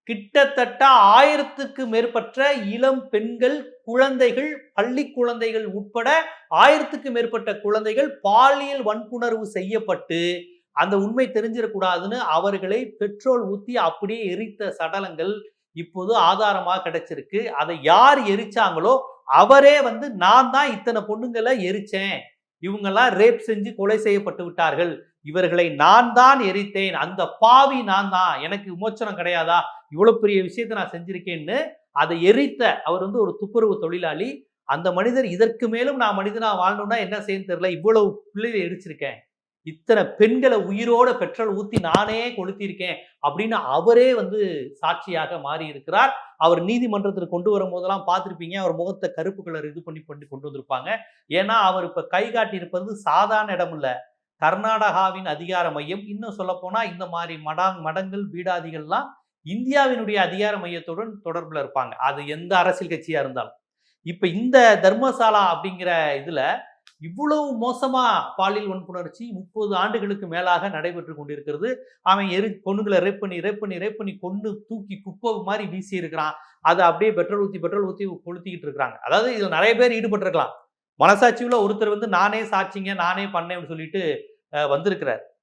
கிட்டத்தட்ட 1000க்கு மேற்பட்ட இளம் பெண்கள், குழந்தைகள், பள்ளி குழந்தைகள் உட்பட 1000க்கு மேற்பட்ட குழந்தைகள் பாலியல் வன்புணர்வு செய்யப்பட்டு அந்த உண்மை தெரிஞ்சிடக்கூடாதுன்னு அவர்களை பெட்ரோல் ஊத்தி அப்படியே எரித்த சடலங்கள் இப்போது ஆதாரமாக கிடைச்சிருக்கு. அதை யார் எரிச்சாங்களோ அவரே நான் தான் இத்தனை பொண்ணுங்களை எரிச்சேன், இவங்கெல்லாம் ரேப் செஞ்சு கொலை செய்யப்பட்டு விட்டார்கள், இவர்களை நான் தான் எரித்தேன், அந்த பாவி நான் தான், எனக்கு விமோச்சனம் கிடையாதா, இவ்வளவு பெரிய விஷயத்தை நான் செஞ்சிருக்கேன்னு அதை எரித்த அவர் ஒரு துப்புரவு தொழிலாளி. அந்த மனிதர் இதற்கு மேலும் நான் மனிதனா வாழணும்னா என்ன செய்யணும் தெரியல, இவ்வளவு பிள்ளைகளை எரிச்சிருக்கேன், இத்தனை பெண்களை உயிரோட பெட்ரோல் ஊத்தி நானே கொளுத்திருக்கேன் அப்படின்னு அவரே சாட்சியாக மாறி இருக்கிறார். அவர் நீதிமன்றத்தில் கொண்டு வரும் போதெல்லாம் பார்த்திருப்பீங்க, அவர் முகத்தை கருப்பு கலர் இது பண்ணி கொண்டு வந்திருப்பாங்க. ஏன்னா அவர் இப்ப கை காட்டி இருப்பது சாதாரண இடம் இல்ல, கர்நாடகாவின் அதிகார மையம். இன்னும் சொல்ல போனா இந்த மாதிரி மடங்கள் பீடாதிகள்லாம் இந்தியாவினுடைய அதிகார மையத்துடன் தொடர்புல இருப்பாங்க, அது எந்த அரசியல் கட்சியா இருந்தாலும். இப்ப இந்த தர்மசாலா அப்படிங்கிற இதுல இவ்வளவு மோசமா பாலியல் வன்புணர்ச்சி 30 ஆண்டுகளுக்கு மேலாக நடைபெற்று கொண்டிருக்கிறது. அவன் பொண்ணுங்களை ரேப் பண்ணி கொண்டு தூக்கி குப்பை மாதிரி வீசி இருக்கிறான். அதை அப்படியே பெட்ரோல் ஊத்தி கொளுத்திக்கிட்டு இருக்கிறாங்க. அதாவது இதுல நிறைய பேர் ஈடுபட்டிருக்கலாம். மனசாட்சி உள்ள ஒருத்தர் நானே சாட்சிங்க, நானே பண்ணேன்னு சொல்லிட்டு வந்திருக்கிறார்.